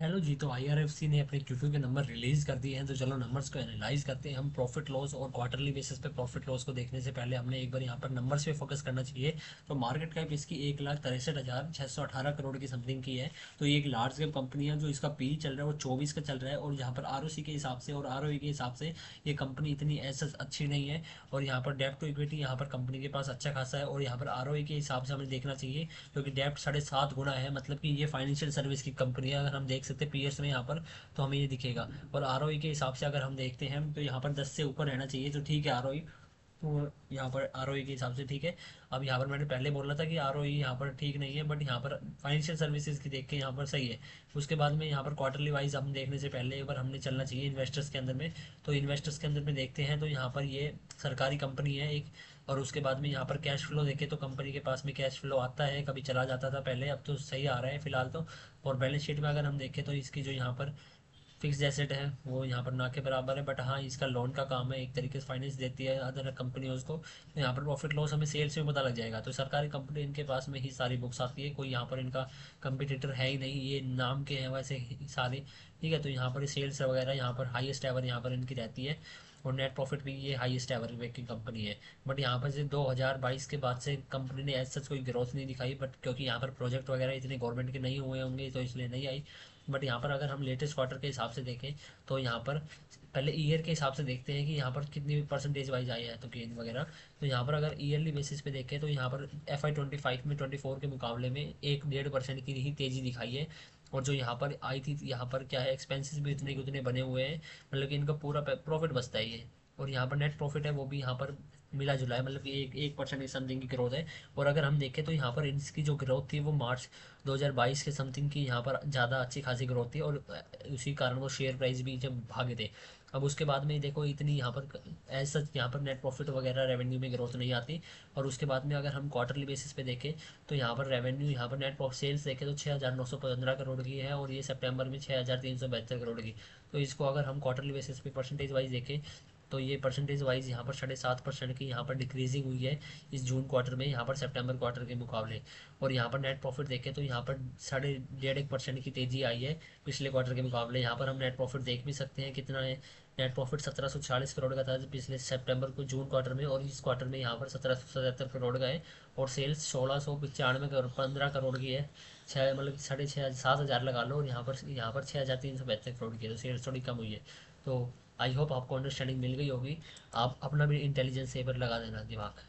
Hello जी। तो IRFC ने अपने Q2 के नंबर रिलीज कर दिए हैं, तो चलो नंबर्स को एनालाइज करते हैं। हम प्रॉफिट लॉस और क्वार्टरली बेसिस पे प्रॉफिट लॉस को देखने से पहले हमने एक बार यहाँ पर नंबर्स पे फोकस करना चाहिए। तो मार्केट कैप इसकी 1,63,618 करोड़ की समथिंग की है। तो ये एक लार्ज कैप कंपनी है। जो इसका पी चल रहा है वो 24 का चल रहा है, और यहाँ पर आरओसी के हिसाब से और आरओई के हिसाब से ये कंपनी इतनी ऐसा अच्छी नहीं है। और यहाँ पर डेप्ट टू इक्विटी यहाँ पर कंपनी के पास अच्छा खासा है, और यहाँ पर आरओई के हिसाब से हमें देखना चाहिए, क्योंकि डेप्ट 7.5 गुना है। मतलब कि ये फाइनेंशियल सर्विस की कंपनी है। अगर हम देख सकते हैं पीएस में यहाँ पर, तो हमें ये दिखेगा। और आरओई के हिसाब से अगर हम देखते हैं तो यहाँ पर 10 से ऊपर रहना चाहिए, तो ठीक है आरओई। तो यहाँ पर आरओई के हिसाब से ठीक है। अब यहाँ पर मैंने पहले बोला था कि आरओई यहाँ पर ठीक नहीं है, बट यहाँ पर फाइनेंशियल सर्विसेज की देख के यहाँ पर सही है। उसके बाद में यहाँ पर क्वार्टरली वाइज हम देखने से पहले एक बार हमने चलना चाहिए इन्वेस्टर्स के अंदर में। तो इन्वेस्टर्स के अंदर में देखते हैं तो यहाँ पर ये सरकारी कंपनी है एक। और उसके बाद में यहाँ पर कैश फ्लो देखे तो कंपनी के पास में कैश फ्लो आता है, कभी चला जाता था पहले, अब तो सही आ रहा है फिलहाल तो। और बैलेंस शीट में अगर हम देखें तो इसकी जो यहाँ पर फिक्स्ड एसेट है वो यहाँ पर ना के बराबर है, बट हाँ इसका लोन का काम है, एक तरीके से फाइनेंस देती है अदर कंपनियों को। तो यहाँ पर प्रॉफिट लॉस हमें सेल्स में पता लग जाएगा। तो सरकारी कंपनी इनके पास में ही सारी बुक्स आती है, कोई यहाँ पर इनका कंपटीटर है ही नहीं, ये नाम के हैं वैसे ही सारे। ठीक है, तो यहाँ पर सेल्स वगैरह यहाँ पर हाईएस्ट एवर यहाँ पर इनकी रहती है। और नेट प्रॉफिट भी ये हाईएस्ट एवर की कंपनी है। बट यहाँ पर से 2022 के बाद से कंपनी ने एज सच कोई ग्रोथ नहीं दिखाई, बट क्योंकि यहाँ पर प्रोजेक्ट वगैरह इतने गवर्नमेंट के नहीं हुए होंगे तो इसलिए नहीं आई। बट यहाँ पर अगर हम लेटेस्ट क्वार्टर के हिसाब से देखें तो यहाँ पर पहले ईयर के हिसाब से देखते हैं कि यहाँ पर कितनी परसेंटेज वाइज आई है तो गेन वगैरह। तो यहाँ पर अगर ईयरली बेसिस पे देखें तो यहाँ पर FY 25 में 24 के मुकाबले में 1-1.5% की ही तेज़ी दिखाई है। और जो यहाँ पर आई थी, यहाँ पर क्या है, एक्सपेंसेस भी उतने के उतने बने हुए हैं, मतलब कि इनका पूरा प्रॉफिट बचता है ये। और यहाँ पर नेट प्रॉफिट है वो भी यहाँ पर मिला जुला है, मतलब कि 1% की समथिंग की ग्रोथ है। और अगर हम देखें तो यहाँ पर इसकी जो ग्रोथ थी वो मार्च 2022 के समथिंग की यहाँ पर ज़्यादा अच्छी खासी ग्रोथ थी, और उसी कारण वो शेयर प्राइस भी जब भागे थे। अब उसके बाद में देखो इतनी यहाँ पर एज सच यहाँ पर नेट प्रॉफिट वगैरह रेवेन्यू में ग्रोथ नहीं आती। और उसके बाद में अगर हम क्वार्टरली बेसिस पे देखें तो यहाँ पर रेवेन्यू, यहाँ पर नेट प्रॉफिट सेल्स देखें तो 6,915 करोड़ की है, और ये सितंबर में 6,372 करोड़ की। तो इसको अगर हम क्वार्टरली बेसिस पे परसेंटेज वाइज देखें तो ये परसेंटेज वाइज यहाँ पर 7.5% की यहाँ पर डिक्रीजिंग हुई है इस जून क्वार्टर में, यहाँ पर सितंबर क्वार्टर के मुकाबले। और यहाँ पर नेट प्रॉफिट देखें तो यहाँ पर 1.5% की तेज़ी आई है पिछले क्वार्टर के मुकाबले। यहाँ पर हम नेट प्रॉफिट देख भी सकते हैं कितना है। नेट प्रॉफिट 1740 करोड़ का था पिछले सितंबर को जून क्वार्टर में, और इस क्वार्टर में यहाँ पर 1777 करोड़ का है। और सेल्स 1695 करोड़ 15 करोड़ की है। छः मतलब 6,500 7,000 लगा लो, और यहाँ पर 6,372 करोड़ की है, तो सेल्स थोड़ी कम हुई है। तो आई होप आपको अंडरस्टैंडिंग मिल गई होगी। आप अपना भी इंटेलिजेंस सेवर लगा देना दिमाग।